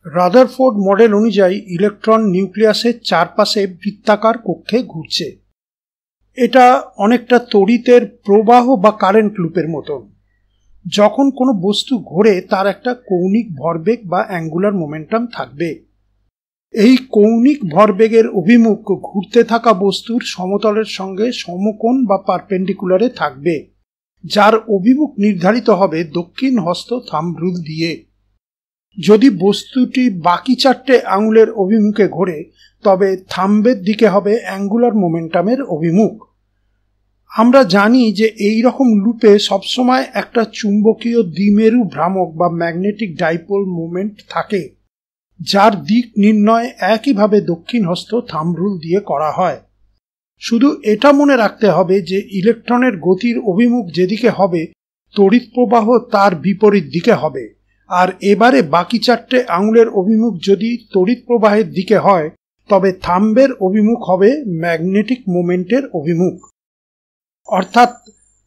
Rutherford model অনুযায়ী electron নিউক্লিয়াসের চারপাশে বৃত্তাকার কক্ষে ঘুরছে। এটা অনেকটা তড়িতের প্রবাহ বা কারেন্ট লুপের মতন। যখন কোনো বস্তু ঘোরে তার একটা কৌণিক ভরবেগ বা অ্যাঙ্গুলার মোমেন্টাম থাকবে। এই কৌণিক ভরবেগের অভিমুখ ঘুরতে থাকা বস্তুর সমতলের সঙ্গে সমকোণ বা পারপেন্ডিকুলারে থাকবে, যার অভিমুখ নির্ধারিত হবে দক্ষিণ হস্ত থাম্ব রুল দিয়ে। যদি বস্তুটি বাকি চারটে আঙুলের অভিমুখে ঘোরে তবে থাম্বের দিকে হবে অ্যাঙ্গুলার মোমেন্টামের অভিমুখ। আমরা জানি যে এই রকম লুপে সবসময় একটা চুম্বকীয় দ্বিমেরু ভ্রামক বা ম্যাগনেটিক ডাইপোল মোমেন্ট থাকে, যার দিক নির্ণয় একইভাবে দক্ষিণ হস্ত থাম্ব রুল দিয়ে করা হয়। শুধু এটা মনে রাখতে হবে যে ইলেকট্রনের গতির অভিমুখ যেদিকে হবে তড়িৎ প্রবাহ তার বিপরীত দিকে হবে। আর এবারে বাকি চারটে আঙুলের অভিমুখ যদি তড়িৎ প্রবাহের দিকে হয় তবে থাম্বের অভিমুখ হবে ম্যাগনেটিক মোমেন্টের অভিমুখ। অর্থাৎ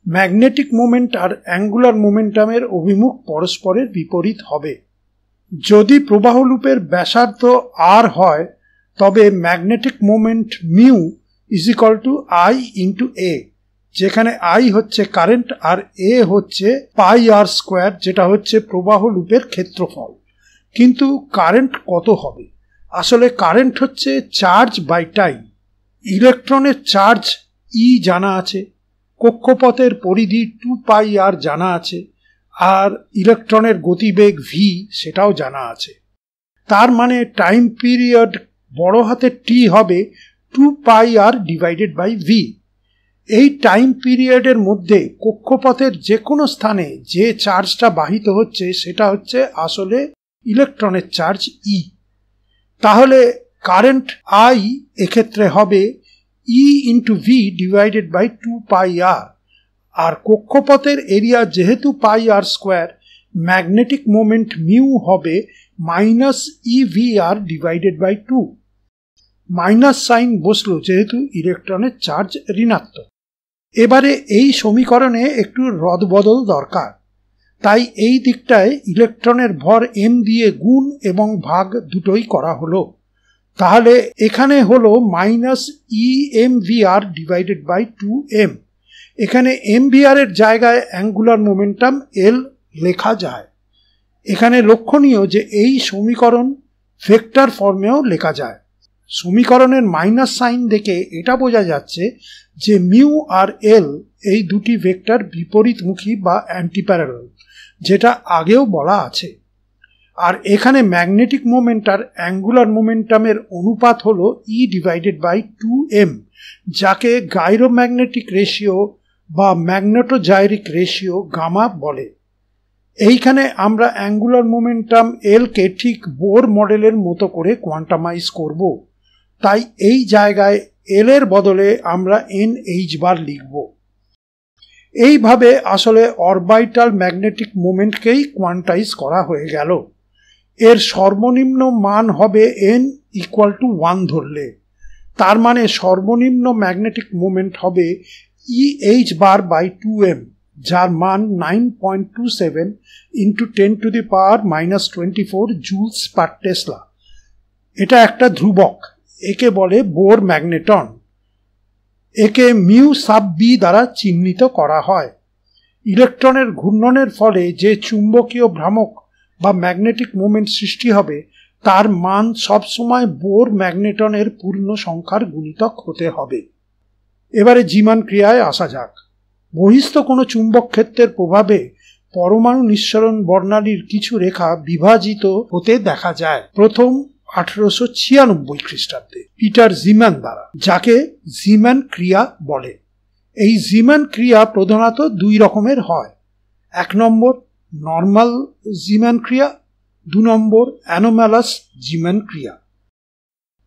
ম্যাগনেটিক মোমেন্ট আর অ্যাঙ্গুলার মোমেন্টামের অভিমুখ পরস্পরের বিপরীত হবে। যদি প্রবাহ লুপের ব্যাসার্ধ আর হয় তবে magnetic moment mu is equal to I into A, যেখানে আই হচ্ছে কারেন্ট আর এ হচ্ছে পাই আর স্কোয়ার, যেটা হচ্ছে প্রবাহ লুপের ক্ষেত্রফল। কিন্তু কারেন্ট কত হবে? আসলে কারেন্ট হচ্ছে চার্জ বাই টাইম। ইলেকট্রনের চার্জ ই জানা আছে, কক্ষপথের পরিধি 2 πr জানা আছে, আর ইলেকট্রনের গতিবেগ ভি সেটাও জানা আছে। তার মানে টাইম পিরিয়ড বড় হাতের টি হবে 2 πr ডিভাইডেড বাই ভি। এই টাইম পিরিয়ডের মধ্যে কক্ষপথের যে কোনো স্থানে যে চার্জটা বাহিত হচ্ছে সেটা হচ্ছে আসলে ইলেকট্রনের চার্জ ই। তাহলে কারেন্ট আই এক্ষেত্রে হবে E into V divided by 2 πr। আর কক্ষপথের এরিয়া যেহেতু pi R square, magnetic moment mu হবে minus E V R divided by 2। Minus sign বসলো যেহেতু ইলেকট্রনের চার্জ ঋণাত্মক। এবারে এই সমীকরণে একটু রদবদল দরকার, তাই এই দিকটায় ইলেকট্রনের ভর এম দিয়ে গুণ এবং ভাগ দুটোই করা হলো। তাহলে এখানে হলো minus E M V R divided by 2m। এখানে এম ভি আর এর জায়গায় অ্যাঙ্গুলার মোমেন্টাম এল লেখা যায়। এখানে লক্ষণীয় যে এই সমীকরণ ভেক্টর ফর্মেও লেখা যায়। সমীকরণের মাইনাস সাইন দেখে এটা বোঝা যাচ্ছে যে মিউ আর এল এই দুটি ভেক্টর বিপরীতমুখী বা অ্যান্টিপ্যারালাল, যেটা আগেও বলা আছে। আর এখানে ম্যাগনেটিক মোমেন্ট আর অ্যাঙ্গুলার মোমেন্টামের অনুপাত হলো ই ডিভাইডেড বাই 2m, যাকে গাইরোম্যাগনেটিক রেশিও বা ম্যাগনেটোজাইরিক রেশিও গামা বলে। এইখানে আমরা অ্যাঙ্গুলার মোমেন্টাম এলকে ঠিক বোর মডেলের মতো করে কোয়ান্টামাইজ করব, তাই এই জায়গায় এল এর বদলে আমরা NH বার লিখব। এইভাবে আসলে অরবিটাল ম্যাগনেটিক মোমেন্টকেই কোয়ান্টাইজ করা হয়ে গেল। এর সর্বনিম্ন মান হবে n ইকুয়াল টু 1 ধরলে। তার মানে সর্বনিম্ন ম্যাগনেটিক মোমেন্ট হবে EH বার বাই 2m, যার মান 9.27 ইন্টু 10⁻⁻24 জুলস পার টেসলা। এটা একটা ধ্রুবক, একে বলে বোর ম্যাগনেটন। একে মিউ সাব বি দ্বারা চিহ্নিত করা হয়। ইলেকট্রনের ঘূর্ণনের ফলে যে চুম্বকীয় ভ্রামক বা ম্যাগনেটিক মোমেন্ট সৃষ্টি হবে তার মান সবসময় বোর ম্যাগনেটনের পূর্ণ সংখ্যার গুণিতক হতে হবে। এবারে জিমান ক্রিয়ায় আসা যাক। বহিস্থ কোনো চুম্বক ক্ষেত্রের প্রভাবে পরমাণু নিঃসরণ বর্ণালীর কিছু রেখা বিভাজিত হতে দেখা যায় প্রথম 1896 খ্রিস্টাব্দে পিটার জিম্যান দ্বারা, যাকে জিম্যান ক্রিয়া বলে। এই জিম্যান ক্রিয়া প্রধানত দুই রকমের হয়। 1 নম্বর নর্মাল জিম্যান ক্রিয়া, 2 নম্বর অ্যানোমালাস জিম্যান ক্রিয়া।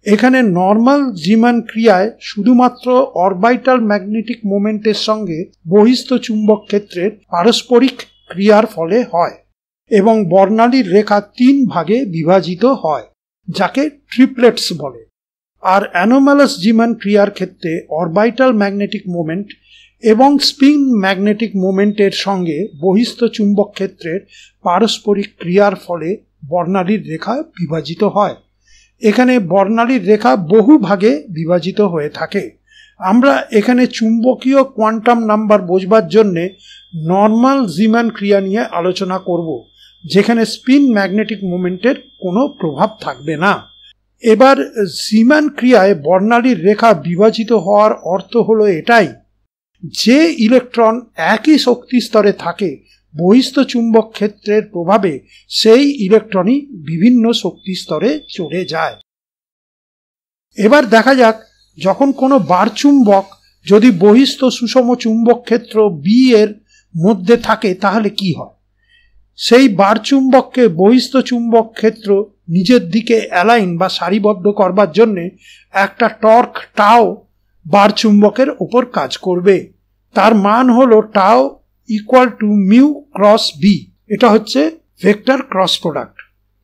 এখানে নর্মাল জিম্যান ক্রিয়ায় শুধুমাত্র অরবিটাল ম্যাগনেটিক মোমেন্টের সঙ্গে বহিস্থ চুম্বক ক্ষেত্রের পারস্পরিক ক্রিয়ার ফলে হয় এবং বর্ণালীর রেখা 3 ভাগে বিভাজিত হয়, যাকে ট্রিপলেটস বলে। আর অ্যানোমালাস জিম্যান ক্রিয়ার ক্ষেত্রে অরবিটাল ম্যাগনেটিক মোমেন্ট এবং স্পিন ম্যাগনেটিক মোমেন্টের সঙ্গে বহিস্থ চুম্বক ক্ষেত্রের পারস্পরিক ক্রিয়ার ফলে বর্ণালীর রেখা বিভাজিত হয়। এখানে বর্ণালীর রেখা বহু ভাগে বিভাজিত হয়ে থাকে। আমরা এখানে চুম্বকীয় কোয়ান্টাম নাম্বার বোঝবার জন্য নর্মাল জিম্যান ক্রিয়া নিয়ে আলোচনা করব, যেখানে স্পিন ম্যাগনেটিক মোমেন্টের কোনো প্রভাব থাকবে না। এবার জিম্যান ক্রিয়ায় বর্ণালীর রেখা বিভাজিত হওয়ার অর্থ হলো এটাই, যে ইলেকট্রন একই শক্তি স্তরে থাকে বহিস্থ চুম্বক ক্ষেত্রের প্রভাবে সেই ইলেকট্রনই বিভিন্ন শক্তি স্তরে চলে যায়। এবার দেখা যাক, যখন কোনো বারচুম্বক যদি বহিস্থ সুষম চুম্বক ক্ষেত্র বি এর মধ্যে থাকে তাহলে কি হয়। সেই বারচুম্বককে বহিস্থ চুম্বক ক্ষেত্র নিজের দিকে অ্যালাইন বা সারিবদ্ধ করবার জন্য একটা টর্ক টাও বারচুম্বকের উপর কাজ করবে। তার মান হলো tau equal to mu cross B. এটা হচ্ছে ভেক্টর ক্রস প্রোডাক্ট,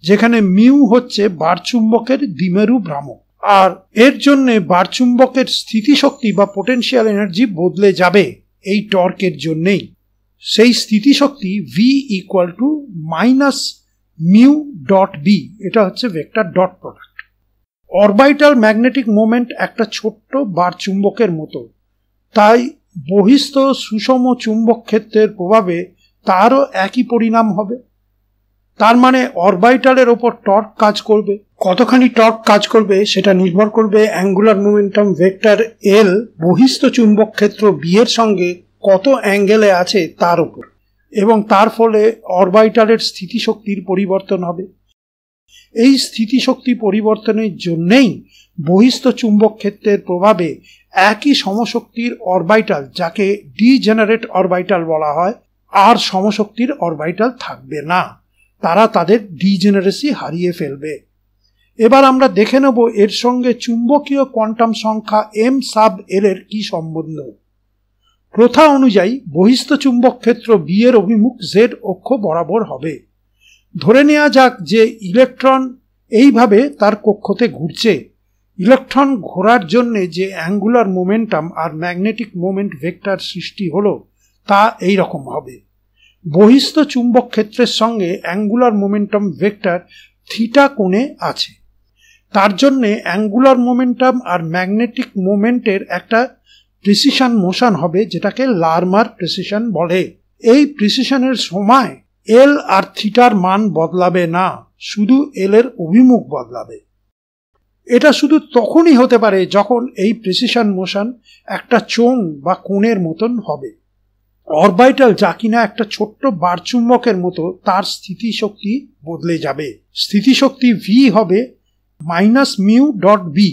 যেখানে মিউ হচ্ছে বারচুম্বকের দ্বিমেরু ভ্রামক। আর এর জন্য বারচুম্বকের স্থিতিশক্তি বা পোটেনশিয়াল এনার্জি বদলে যাবে এই টর্কের জন্যেই। সেই স্থিতিশক্তি V equal to minus mu dot B. এটা হচ্ছে vector dot product. Orbital magnetic moment একটা ছোট্ট বারচুম্বকের মতো, তাই বহিস্থ সুষম চুম্বক ক্ষেত্রের প্রভাবে তারও একই পরিণাম হবে। তার মানে অরবাইটালের ওপর টর্ক কাজ করবে। কতখানি টর্ক কাজ করবে সেটা নির্ভর করবে অ্যাঙ্গুলার মোমেন্টাম ভেক্টর এল বহিস্থ চুম্বক ক্ষেত্র বি এর সঙ্গে কত অ্যাঙ্গেলে আছে তার উপর, এবং তার ফলে অরবাইটালের স্থিতিশক্তির পরিবর্তন হবে। এই স্থিতিশক্তি পরিবর্তনের জন্যেই বহিস্থ চুম্বক ক্ষেত্রের প্রভাবে একই সমশক্তির অরবাইটাল, যাকে ডিজেনারেট অরবাইটাল বলা হয়, আর সমশক্তির অরবাইটাল থাকবে না। তারা তাদের ডিজেনারেসি হারিয়ে ফেলবে। এবার আমরা দেখে নেব এর সঙ্গে চুম্বকীয় কোয়ান্টাম সংখ্যা এম সাব এল এর কি সম্বন্ধ। প্রথা অনুযায়ী বহিস্থ চুম্বক ক্ষেত্র বি এর অভিমুখ জেড অক্ষ বরাবর হবে। ধরে নেওয়া যাক যে ইলেকট্রন এইভাবে তার কক্ষতে ঘুরছে। ইলেকট্রন ঘোরার জন্য যে অ্যাঙ্গুলার মোমেন্টাম আর ম্যাগনেটিক মোমেন্ট ভেক্টর সৃষ্টি হলো তা এই রকম হবে। বহিস্থ চুম্বক ক্ষেত্রের সঙ্গে অ্যাঙ্গুলার মোমেন্টাম ভেক্টর থিটা কোণে আছে। তার জন্য অ্যাঙ্গুলার মোমেন্টাম আর ম্যাগনেটিক মোমেন্টের একটা প্রিসিশন মোশন হবে, যেটাকে লারমার প্রিসিশন বলে। এই প্রিসিশনের সময় এল আর থিটার মান বদলাবে না, শুধু এল এর অভিমুখ বদলাবে। এটা শুধু তখনই হতে পারে যখন এই প্রিসিশন মোশন একটা চোঙ বা কোণের মতন হবে। অরবাইটাল, যা কিনা একটা ছোট্ট বারচুম্বকের মতো, তার স্থিতিশক্তি বদলে যাবে। স্থিতিশক্তি ভি হবে মাইনাস মিউ ডট বি,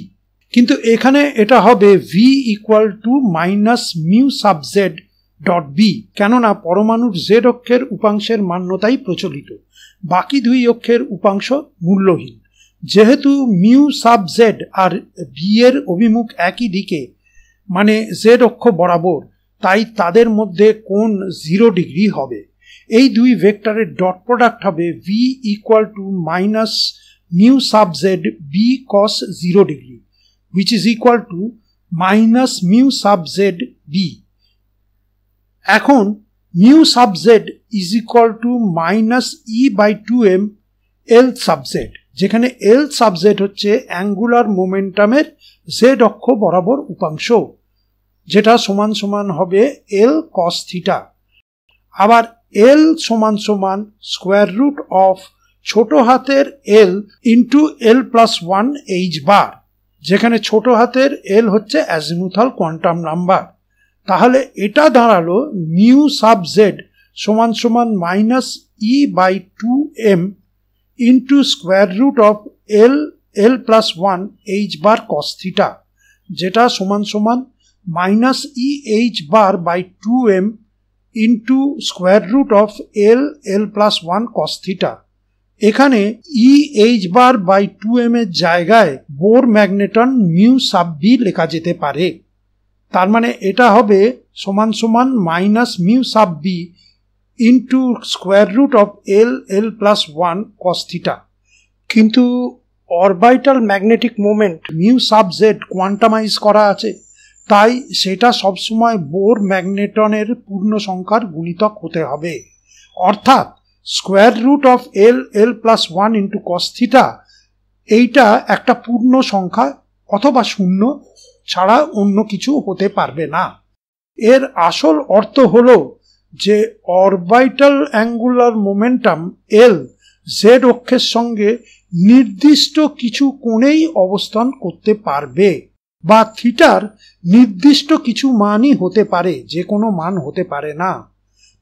কিন্তু এখানে এটা হবে V equal to minus mu sub Z dot B, কেননা পরমাণুর জেড অক্ষের উপাংশের মান্যতাই প্রচলিত, বাকি দুই অক্ষের উপাংশ মূল্যহীন। যেহেতু মিউ সাব জেড আর বি এর অভিমুখ একই দিকে, মানে জেড অক্ষ বরাবর, তাই তাদের মধ্যে কোণ 0 ডিগ্রি হবে। এই দুই ভেক্টরের ডট প্রোডাক্ট হবে V equal to minus mu sub Z B cos 0 degree, which is equal to minus mu sub z b. এখন mu sub z is equal to minus e by 2m l sub z, যেখানে l sub z হচ্ছে angular মোমেন্টামের z অক্ষ বরাবর উপাংশ, যেটা সমান সমান হবে l cos থিটা। আবার l সমান সমান স্কোয়ার রুট অফ ছোট হাতের l into l plus 1 h বার, যেখানে ছোট হাতের এল হচ্ছে অ্যাজিমুথাল কোয়ান্টাম নাম্বার। তাহলে এটা দাঁড়ালো মিউ সাব জেড সমান সমান minus E by 2m into square root of L plus 1 H bar cos theta, যেটা সমান সমান minus E H bar by 2m into square root of L plus 1 cos theta. এখানে E H bar by 2m এর জায়গায় Bohr magneton mu sub B লেখা যেতে পারে। তার মানে এটা হবে সমান সমান minus mu sub B into square root of L plus 1 cos theta. কিন্তু orbital magnetic moment mu sub Z quantize করা আছে, তাই সেটা সবসময় বোর ম্যাগনেটনের পূর্ণ সংখ্যার গুণিতক হতে হবে। অর্থাৎ square root of L L plus 1 into cos theta এইটা একটা পূর্ণ সংখ্যা অথবা শূন্য ছাড়া অন্য কিছু হতে পারবে না। এর আসল অর্থ হলো যে orbital angular momentum L Z অক্ষের সঙ্গে নির্দিষ্ট কিছু কোণেই অবস্থান করতে পারবে, বা থিটার নির্দিষ্ট কিছু মানই হতে পারে, যে কোনো মান হতে পারে না।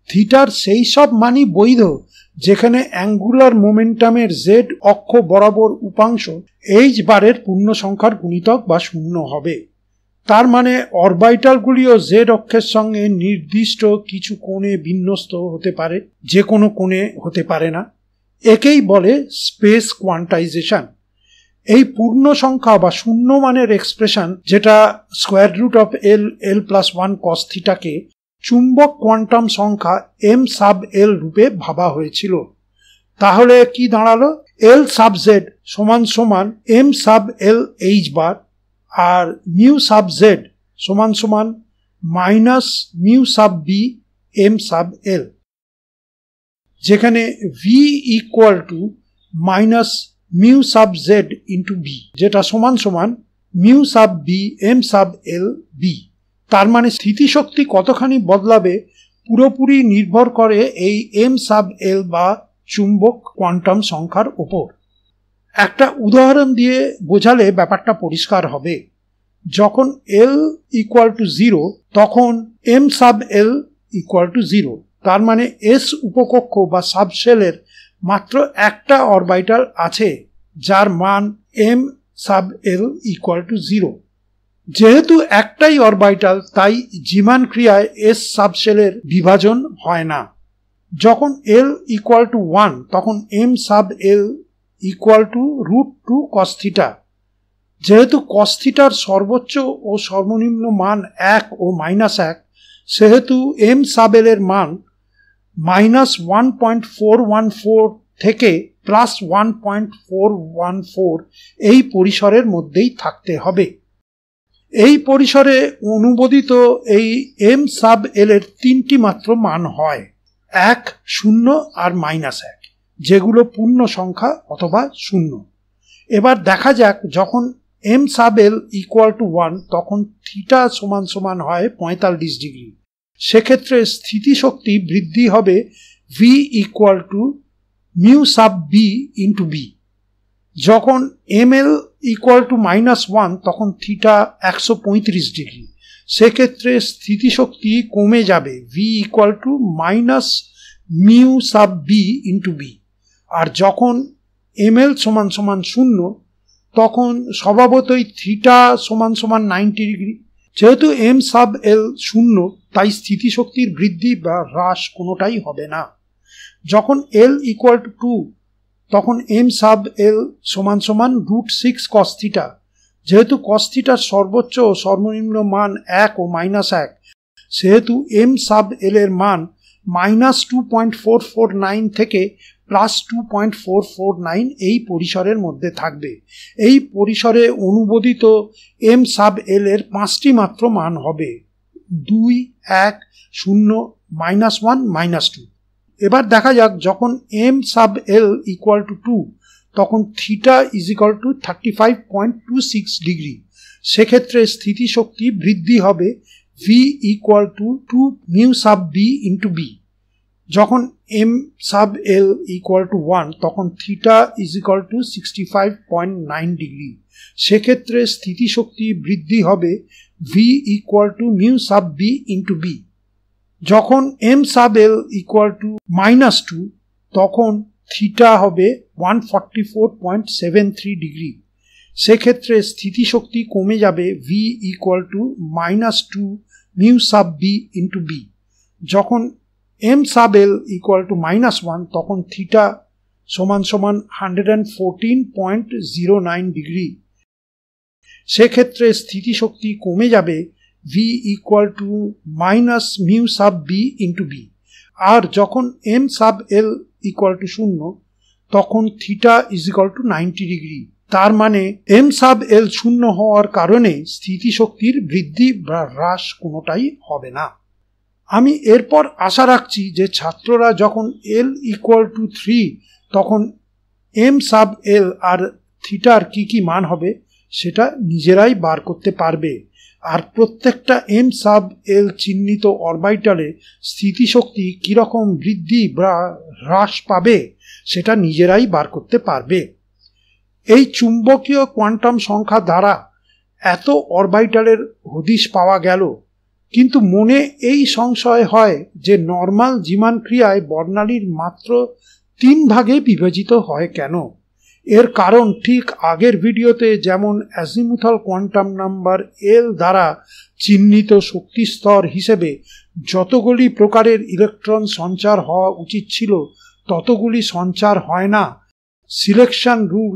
থিটার সেই সব মানই বৈধ যেখানে অ্যাঙ্গুলার মোমেন্টামের জেড অক্ষ বরাবর উপাংশ এইচ বারের পূর্ণ সংখ্যার গুণিতক বা শূন্য হবে। তার মানে অরবিটালগুলিও জেড অক্ষের সঙ্গে নির্দিষ্ট কিছু কোণে বিন্যস্ত হতে পারে, যে কোনো কোণে হতে পারে না। একেই বলে স্পেস কোয়ান্টাইজেশন। এই পূর্ণ সংখ্যা বা শূন্য মানের এক্সপ্রেশন, যেটা square root of L L plus 1 cos থিটাকে চুম্বক কোয়ান্টাম সংখ্যা এম সাব এল রূপে ভাবা হয়েছিল। তাহলে কি দাঁড়ালো? এল সাব জেড সমান সমান M sub L H bar, আর মিউ সাব জেড সমান সমান minus mu sub B M sub L, যেখানে V equal to minus mu sub Z into B, যেটা সমান সমান mu sub B M sub L B. তার মানে স্থিতিশক্তি কতখানি বদলাবে পুরোপুরি নির্ভর করে এই এম সাব এল বা চুম্বক কোয়ান্টাম সংখ্যার ওপর। একটা উদাহরণ দিয়ে বোঝালে ব্যাপারটা পরিষ্কার হবে। যখন এল ইকুয়াল টু 0 তখন M sub L equal to 0। তার মানে এস উপকক্ষ বা সাবশেলের মাত্র একটা অরবিটাল আছে যার মান M sub L equal to 0। যেহেতু একটাই অরবিটাল, তাই জিমান ক্রিয়ায় এস সাবশেলের বিভাজন হয় না। যখন এল ইকুয়াল টু 1 তখন M sub L equal to root 2 cos theta. যেহেতু কস থিটার সর্বোচ্চ ও সর্বনিম্ন মান 1 ও -1, সেহেতু এম সাব এল এর মান -1.414 থেকে +1.414 এই পরিসরের মধ্যেই থাকতে হবে। এই পরিসরে অনুমোদিত এই এম সাব এল এর তিনটি মাত্র মান হয়, 1, 0 আর -1, যেগুলো পূর্ণ সংখ্যা অথবা শূন্য। এবার দেখা যাক, যখন M sub L equal to 1 তখন থিটা সমান সমান হয় 45 ডিগ্রি। সেক্ষেত্রে স্থিতিশক্তি বৃদ্ধি হবে V equal to mu sub B into B. যখন এম এল ইকুয়াল টু -1 তখন থিটা 135 ডিগ্রি। সেক্ষেত্রে স্থিতিশক্তি কমে যাবে V equal to minus mu sub B into B. আর যখন এম এল সমান সমান 0 তখন স্বভাবতই থিটা সমান সমান 90 ডিগ্রি। যেহেতু এম সাব এল 0, তাই স্থিতিশক্তির বৃদ্ধি বা হ্রাস কোনোটাই হবে না। যখন এল ইকুয়াল টু 2 তখন এম সাব এল সমান সমান √6 কস থিটা। যেহেতু কস থিটার সর্বোচ্চ ও সর্বনিম্ন মান 1 ও -1, সেহেতু এম সাব এল এর মান -2.449 থেকে +2.449 এই পরিসরের মধ্যে থাকবে। এই পরিসরে অনুমোদিত এম সাব এল এর 5টি মাত্র মান হবে 2, 1, 0, -1, -2। এবার দেখা যাক, যখন M sub L equal to 2 তখন theta is equal to 35.26 degree. সেক্ষেত্রে স্থিতিশক্তি বৃদ্ধি হবে V equal to 2 mu sub B into B. যখন M sub L equal to 1 তখন theta is equal to 65.9 degree. সেক্ষেত্রে স্থিতিশক্তি বৃদ্ধি হবে V equal to mu sub B into B. যখন M sub L equal to -2 তখন theta হবে 144.73 degree. সেক্ষেত্রে স্থিতিশক্তি কমে যাবে V equal to -2 mu sub B into B. যখন M sub L equal to -1 তখন থিটা সমান সমান 114.09 ডিগ্রি। সেক্ষেত্রে স্থিতিশক্তি কমে যাবে V equal to minus mu sub B into B. আর যখন M sub L equal to 0 তখন theta is equal to 90 degree. তার মানে এম সাব এল 0 হওয়ার কারণে স্থিতিশক্তির বৃদ্ধি বা হ্রাস কোনোটাই হবে না। আমি এরপর আশা রাখছি যে ছাত্ররা যখন L = 3 তখন m sub L আর থিটার কি মান হবে সেটা নিজেরাই বার করতে পারবে, আর প্রত্যেকটা m sub L চিহ্নিত অরবিটালে স্থিতিশক্তি কিরকম বৃদ্ধি বা হ্রাস পাবে সেটা নিজেরাই বার করতে পারবে। এই চুম্বকীয় কোয়ান্টাম সংখ্যা দ্বারা এত অরবিটালের হদিশ পাওয়া গেল, কিন্তু মনে এই সংশয় হয় যে নর্মাল জীমান ক্রিয়ায় বর্ণালীর মাত্র 3 ভাগে বিভাজিত হয় কেন। এর কারণ ঠিক আগের ভিডিওতে যেমন অ্যাজিমুথাল কোয়ান্টাম নাম্বার L দ্বারা চিহ্নিত শক্তি স্তর হিসেবে যতগুলি প্রকারের ইলেকট্রন সঞ্চার হওয়া উচিত ছিল ততগুলি সঞ্চার হয় না। সিলেকশন রুল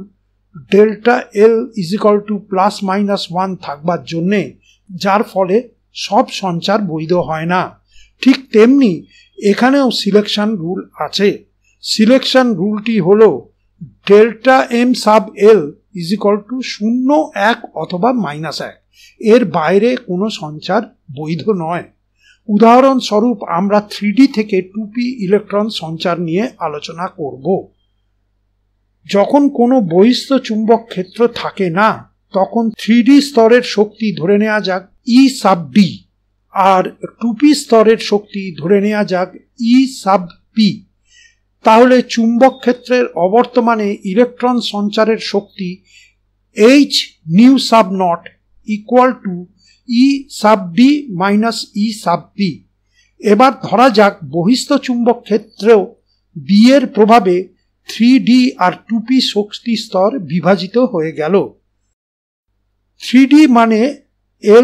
ডেল্টা L = ±1 থাকবার জন্যে, যার ফলে সব সঞ্চার বৈধ হয় না। ঠিক তেমনি এখানেও সিলেকশন রুল আছে। সিলেকশন রুলটি হল ডেল্টা m sub L = 0, 1 অথবা -1, এর বাইরে কোনো সঞ্চার বৈধ নয়। উদাহরণস্বরূপ আমরা 3D থেকে 2p ইলেকট্রন সঞ্চার নিয়ে আলোচনা করব। যখন কোনো বহিস্থ চুম্বক ক্ষেত্র থাকে না তখন 3D স্তরের শক্তি ধরে নেওয়া যাক E sub d আর 2p স্তরের শক্তি ধরে নেওয়া যাক E sub p। তাহলে চুম্বক ক্ষেত্রের অবর্তমানে ইলেকট্রন সঞ্চারের শক্তি h nu sub naught = E sub d - E sub p। এবার ধরা যাক বহিস্থ চুম্বক ক্ষেত্রেও b এর প্রভাবে 3D আর 2p শক্তি স্তর বিভাজিত হয়ে গেল। 3D মানে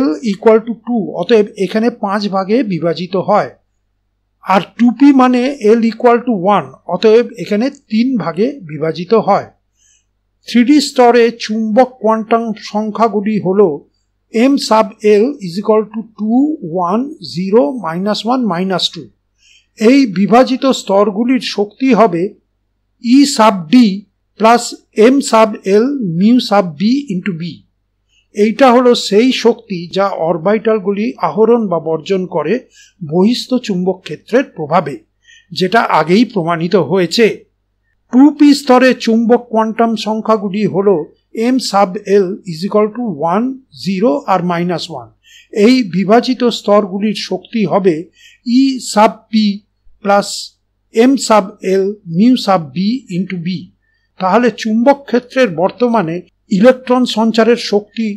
L = 2, অতএব এখানে 5 ভাগে বিভাজিত হয়, আর 2p মানে L = 1, অতএব এখানে 3 ভাগে বিভাজিত হয়। 3D স্তরে চুম্বক কোয়ান্টাম সংখ্যাগুলি হল m sub L = 2, 1, 0, -1, -2। এই বিভাজিত স্তরগুলির শক্তি হবে E sub d plus m sub L mu sub b into b। এইটা হলো সেই শক্তি যা অরবিটালগুলি আহরণ বা বর্জন করে বহিস্থ চুম্বক ক্ষেত্রের প্রভাবে, যেটা আগেই প্রমাণিত হয়েছে। 2p স্তরে চুম্বক কোয়ান্টাম সংখ্যাগুলি হল m sub L = 1, 0 আর -1। এই বিভাজিত স্তরগুলির শক্তি হবে E sub p plus m sub L mu sub b into b। তাহলে চুম্বক ক্ষেত্রের বর্তমানে ইলেকট্রন সঞ্চারের শক্তি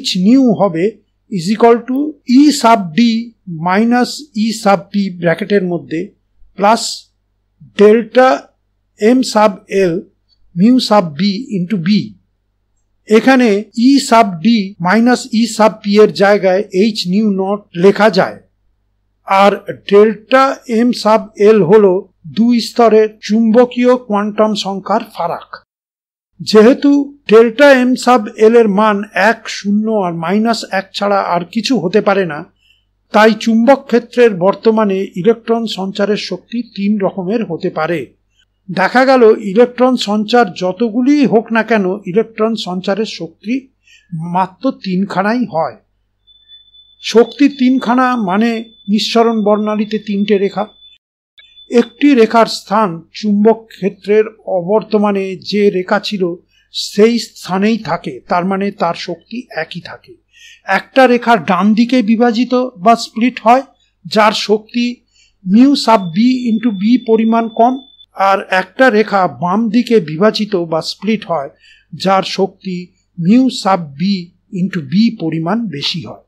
h nu হবে = E sub d - E sub p ব্র্যাকেটের মধ্যে plus delta m sub L mu sub b into b। এখানে E sub d - E sub p এর জায়গায় h nu naught লেখা যায়, আর ডেল্টা m sub L হলো 2 স্তরের চুম্বকীয় কোয়ান্টাম সংখ্যার ফারাক। যেহেতু ডেল্টা m sub L এর মান 1, 0 আর -1 ছাড়া আর কিছু হতে পারে না, তাই চুম্বক ক্ষেত্রের বর্তমানে ইলেকট্রন সঞ্চারের শক্তি 3 রকমের হতে পারে। দেখা গেল ইলেকট্রন সঞ্চার যতগুলি হোক না কেন ইলেকট্রন সঞ্চারের শক্তি মাত্র 3খানাই হয়। শক্তি 3খানা মানে নিঃসরণ বর্ণালীতে 3টে রেখা। একটি রেখার স্থান চুম্বক ক্ষেত্রের অবর্তমানে যে রেখা ছিল সেই স্থানেই থাকে, তার মানে তার শক্তি একই থাকে। একটা রেখা ডান দিকে বিভাজিত বা স্প্লিট হয় যার শক্তি mu sub b into b পরিমাণ কম, আর একটা রেখা বাম দিকে বিভাজিত বা স্প্লিট হয় যার শক্তি mu sub b into b পরিমাণ বেশি হয়।